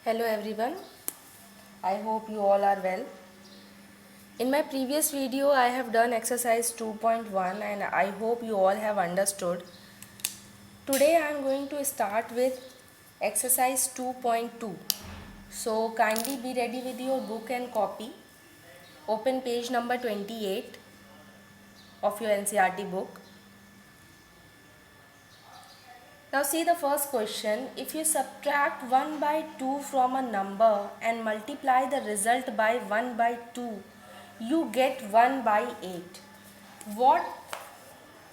Hello everyone, I hope you all are well. In my previous video I have done exercise 2.1 and I hope you all have understood. Today I am going to start with exercise 2.2. So kindly be ready with your book and copy. Open page number 28 of your NCERT book. Now see the first question. If you subtract 1 by 2 from a number and multiply the result by 1 by 2, you get 1 by 8. What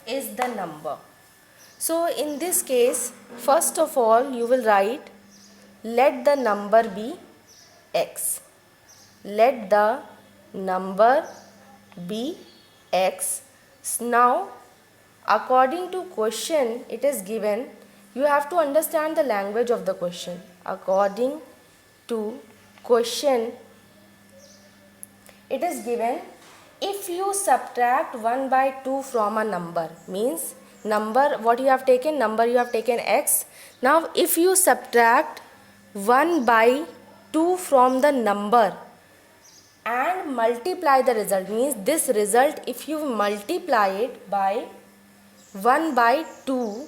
is the number? So in this case, first of all you will write, let the number be x. Let the number be x. Now according to question it is given, you have to understand the language of the question. According to question it is given, if you subtract 1 by 2 from a number, means number what you have taken, number you have taken x. Now if you subtract 1 by 2 from the number and multiply the result, means this result if you multiply it by 1 by 2,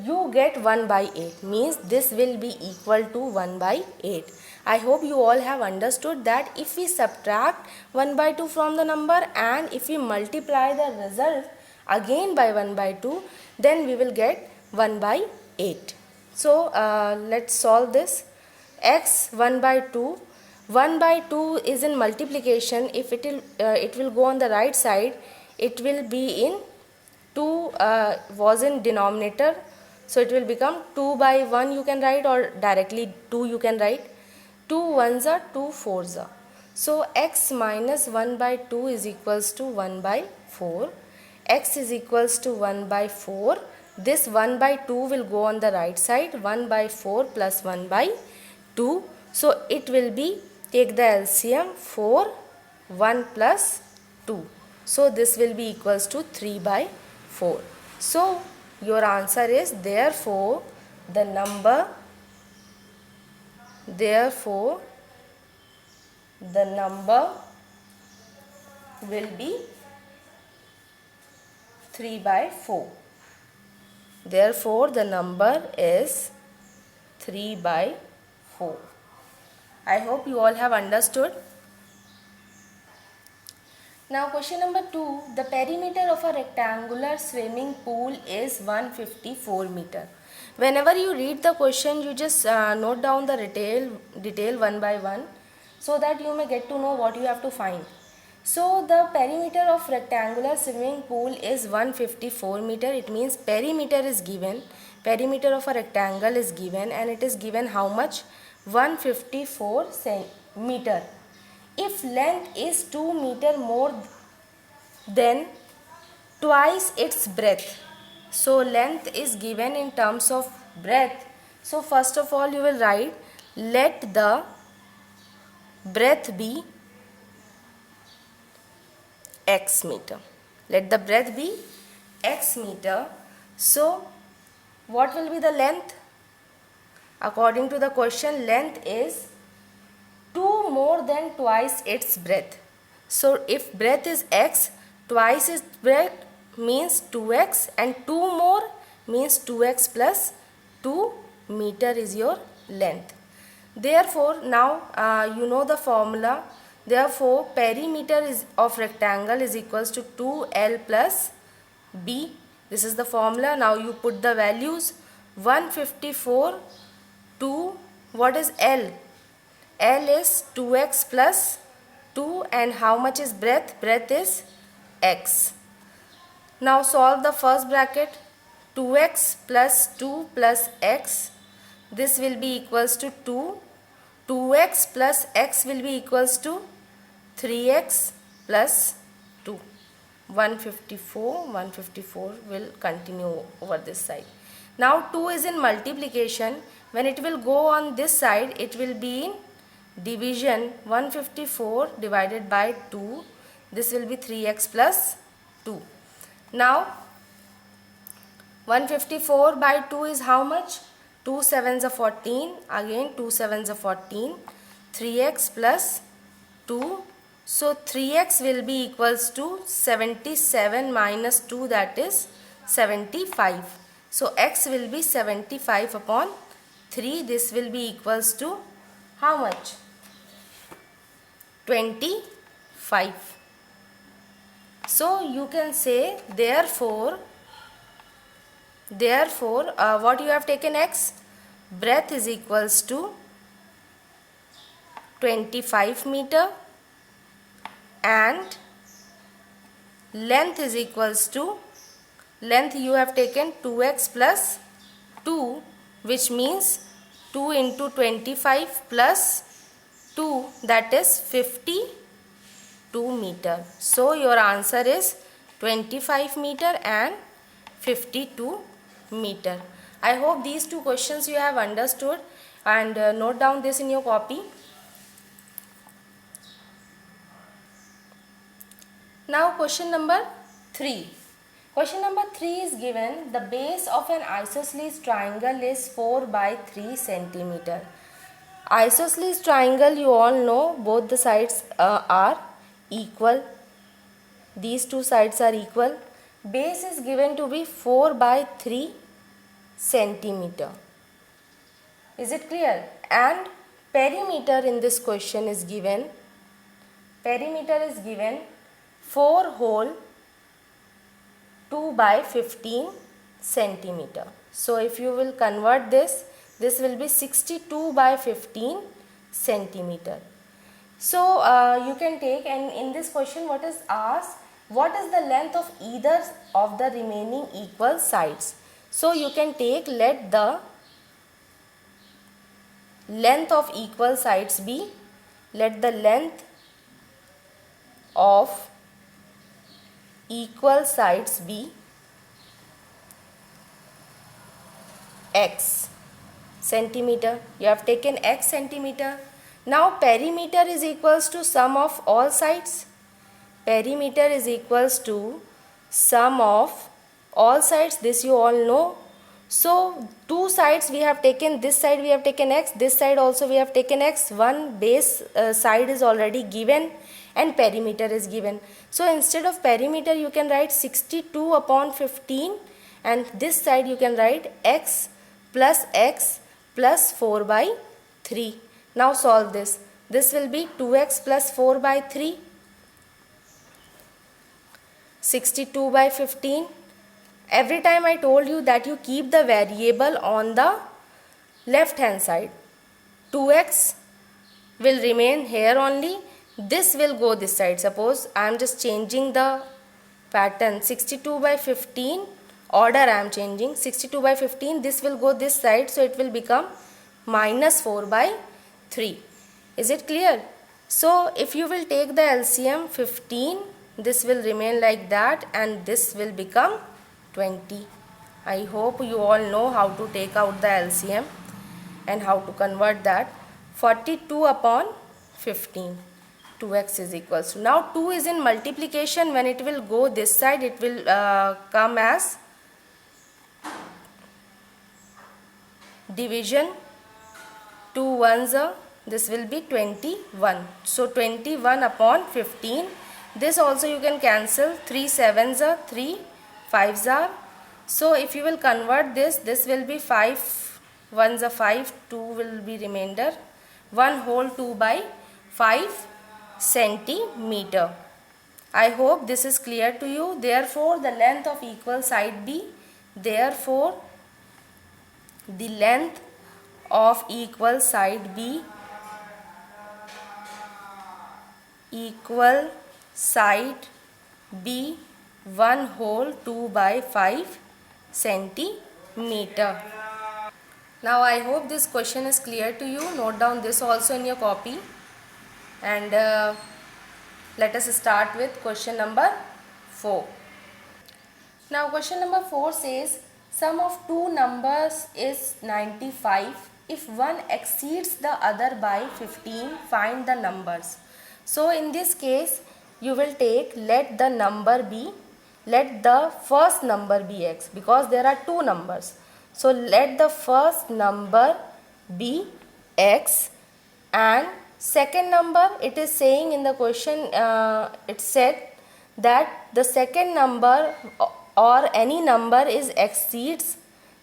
you get 1 by 8, means this will be equal to 1 by 8. I hope you all have understood that if we subtract 1 by 2 from the number and if we multiply the result again by 1 by 2, then we will get 1 by 8. So let's solve this. X 1 by 2. 1 by 2 is in multiplication. If it will go on the right side, it will be in 2 was in denominator, so it will become 2 by 1 you can write, or directly 2 you can write. 2 ones are 2 fours are. So x minus 1 by 2 is equals to 1 by 4. X is equals to 1 by 4. This 1 by 2 will go on the right side. 1 by 4 plus 1 by 2. So it will be, take the LCM, 4, 1 plus 2. So this will be equals to 3 by 4. So your answer is, therefore the number will be 3 by 4. Therefore the number is 3 by 4. I hope you all have understood. Now question number 2, the perimeter of a rectangular swimming pool is 154 meter. Whenever you read the question, you just note down the detail one by one, so that you may get to know what you have to find. So the perimeter of rectangular swimming pool is 154 meter. It means perimeter is given, perimeter of a rectangle is given, and it is given how much? 154 meter. If length is 2 meter more than twice its breadth, so length is given in terms of breadth. So first of all you will write, let the breadth be x meter. Let the breadth be x meter. So what will be the length? According to the question, length is 2 more than twice its breadth. So if breadth is x, twice its breadth means 2x, and 2 more means 2x plus 2 meter is your length. Therefore now you know the formula. Therefore perimeter of rectangle is equals to 2l plus b. This is the formula. Now you put the values. 154 to, what is L? L is 2x plus 2, and how much is breadth? Breadth is x. Now solve the first bracket. 2x plus 2 plus x. This will be equals to 2. 2x plus x will be equals to 3x plus 2. 154 will continue over this side. Now 2 is in multiplication. When it will go on this side, it will be in division. 154 divided by 2. This will be 3x plus 2. Now 154 by 2 is how much? 2 sevens are 14, again 2 sevens are 14, 3x plus 2. So 3x will be equals to 77 minus 2, that is 75. So x will be 75 upon 3. This will be equals to how much? 25. So you can say therefore what you have taken x? Breadth is equals to 25 meter and length is equals to, length you have taken 2x plus 2, which means 2 into 25 plus 2, that is 52 meter. So your answer is 25 meter and 52 meter. I hope these two questions you have understood, and note down this in your copy. Now question number 3. Question number 3 is given, the base of an isosceles triangle is 4 by 3 centimeter. Isosceles triangle, you all know, both the sides are equal. These two sides are equal. Base is given to be 4 by 3 centimeter. Is it clear? And perimeter in this question is given. Perimeter is given 4 whole 2 by 15 centimeter. So if you will convert this, this will be 62 by 15 centimeter. So you can take, and in this question what is asked, what is the length of either of the remaining equal sides? So you can take, let the length of equal sides be, let the length of equal sides be x centimeter. You have taken x centimeter. Now perimeter is equals to sum of all sides. Perimeter is equals to sum of all sides. This you all know. So two sides we have taken, this side we have taken x, this side also we have taken x. One base side is already given and perimeter is given. So instead of perimeter you can write 62 upon 15, and this side you can write x plus 4 by 3. Now solve this. This will be 2x plus 4 by 3. 62 by 15. Every time I told you that you keep the variable on the left hand side. 2x will remain here only. This will go this side. Suppose I am just changing the pattern. 62 by 15, order I am changing. 62 by 15, this will go this side. So it will become minus 4 by 3. Is it clear? So if you will take the LCM 15, this will remain like that and this will become 20. I hope you all know how to take out the LCM and how to convert that. 42 upon 15. 2x is equals to. Now 2 is in multiplication. When it will go this side, it will come as division. 2 ones are, this will be 21. So 21 upon 15. This also you can cancel. 3 sevens are, 3 5s are. So if you will convert this, this will be 5 ones are 5, 2 will be remainder. 1 whole 2 by 5 centimeter. I hope this is clear to you. Therefore the length of equal side B, therefore the length of equal side B, equal side B 1 whole 2 by 5 centimeter. Now I hope this question is clear to you. Note down this also in your copy, and let us start with question number 4. Now question number 4 says, sum of two numbers is 95. If one exceeds the other by 15, find the numbers. So in this case you will take, let the first number be x, because there are two numbers. So let the first number be x, and second number, it is saying in the question, it said that the second number or any number is exceeds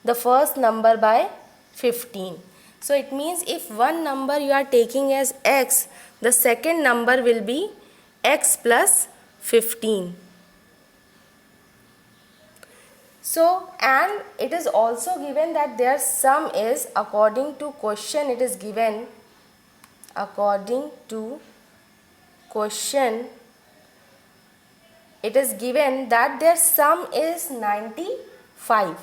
the first number by 15. So it means if one number you are taking as x, the second number will be x plus 15. So, and it is also given that their sum is, according to question, it is given, according to question, it is given that their sum is 95.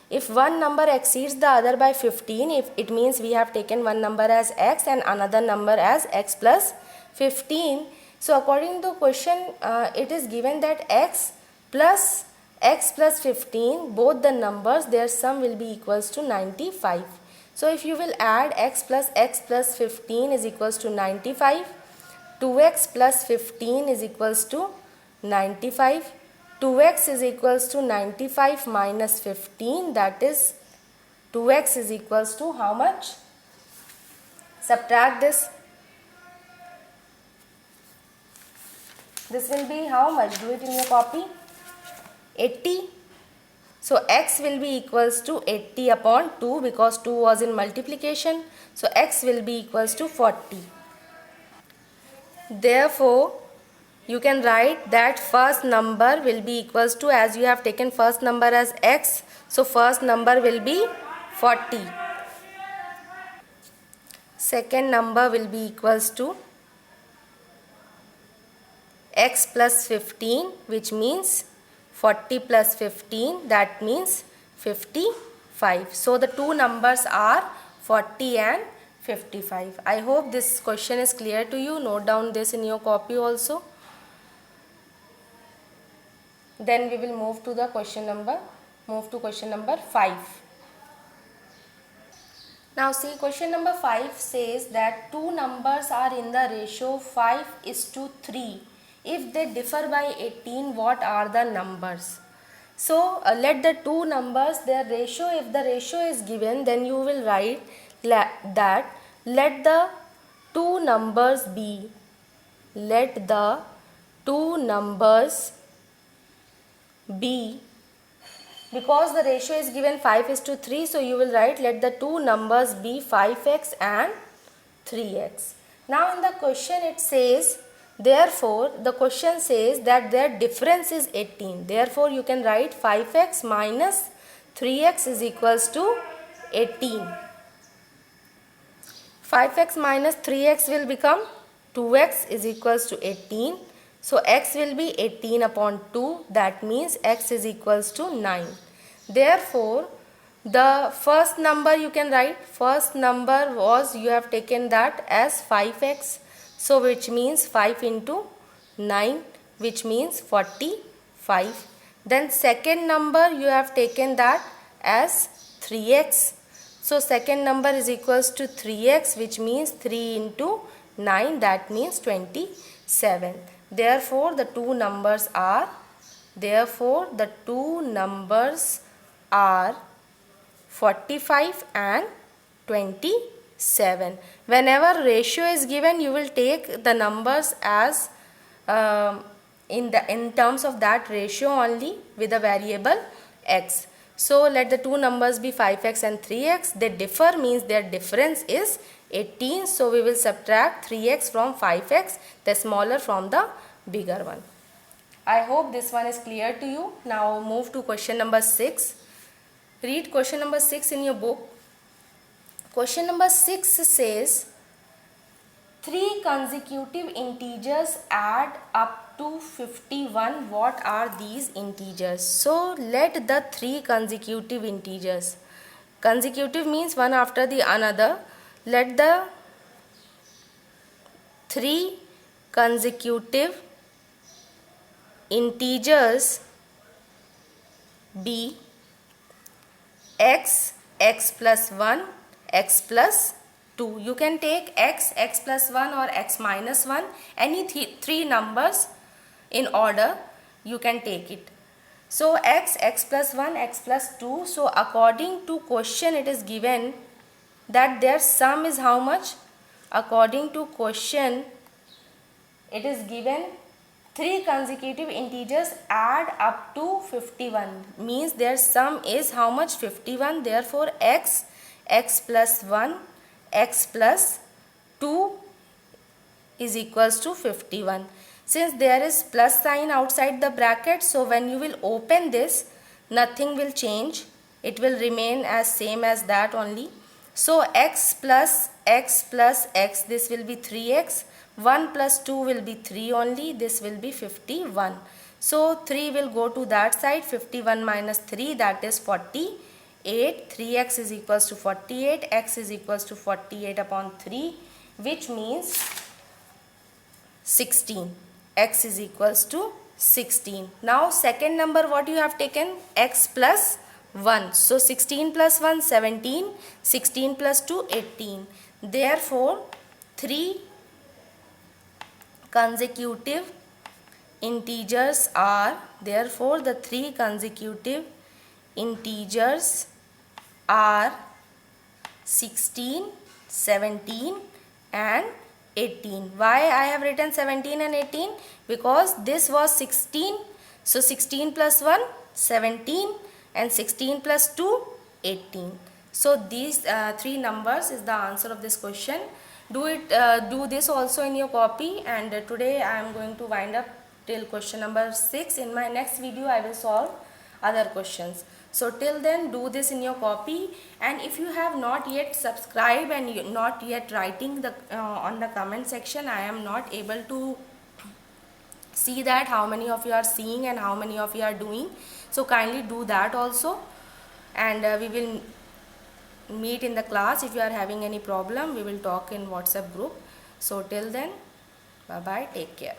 If one number exceeds the other by 15, if it means we have taken one number as x and another number as x plus 15. So according to question, it is given that x plus 15, both the numbers, their sum will be equals to 95. So if you will add x plus 15 is equals to 95, 2x plus 15 is equals to 95, 2x is equals to 95 minus 15, that is 2x is equals to how much? Subtract this. This will be how much? Do it in your copy. 80. So x will be equals to 80 upon 2 because 2 was in multiplication. So x will be equals to 40. Therefore, you can write that first number will be equals to, as you have taken first number as x, so first number will be 40. Second number will be equals to x plus 15, which means 40 plus 15, that means 55. So the two numbers are 40 and 55. I hope this question is clear to you. Note down this in your copy also. Then we will move to question number 5. Now see, question number 5 says that two numbers are in the ratio 5:3. If they differ by 18, what are the numbers? So let the two numbers, their ratio, if the ratio is given, then you will write that let the two numbers be, let the two numbers be, because the ratio is given 5:3, so you will write let the two numbers be 5x and 3x. Now in the question it says, therefore the question says that their difference is 18. Therefore you can write 5x minus 3x is equals to 18. 5x minus 3x will become 2x is equals to 18. So x will be 18 upon 2, that means x is equals to 9. Therefore, the first number you can write, first number was, you have taken that as 5x. So which means 5 into 9, which means 45. Then second number you have taken that as 3x. So second number is equals to 3x, which means 3 into 9, that means 27. Therefore the two numbers are 45 and 27. Whenever ratio is given, you will take the numbers as in terms of that ratio only with the variable x. So let the two numbers be 5x and 3x. They differ means their difference is 18. So we will subtract 3x from 5x, the smaller from the bigger one. I hope this one is clear to you. Now move to question number 6. Read question number 6 in your book. Question number 6 says, 3 consecutive integers add up to 51. What are these integers? So let the 3 consecutive integers, consecutive means one after the another, let the 3 consecutive integers be x, x plus 1, x plus 2. You can take x, x plus 1 or x minus 1, any three numbers in order you can take it. So x plus 1, x plus 2. So according to question it is given that their sum is how much? According to question it is given 3 consecutive integers add up to 51, means their sum is how much? 51. Therefore x plus 1, x plus 2 is equals to 51. Since there is plus sign outside the bracket, so when you will open this, nothing will change. It will remain as same as that only. So x plus x, this will be 3x. 1 plus 2 will be 3 only. This will be 51. So 3 will go to that side. 51 minus 3, that is 48. 3x is equals to 48. X is equals to 48 upon 3, which means 16. X is equals to 16. Now second number what you have taken? X plus 1. So 16 plus 1, 17. 16 plus 2, 18. Therefore 3 consecutive integers are, therefore the 3 consecutive integers are 16, 17 and 18. Why I have written 17 and 18? Because this was 16. So 16 plus 1, 17 and 16 plus 2, 18. So these 3 numbers is the answer of this question. Do this also in your copy, and today I am going to wind up till question number 6. In my next video I will solve other questions. So till then do this in your copy, and if you have not yet subscribed and you not yet writing the on the comment section, I am not able to see that how many of you are seeing and how many of you are doing. So kindly do that also, and we will meet in the class. If you are having any problem, we will talk in WhatsApp group. So till then, bye bye, take care.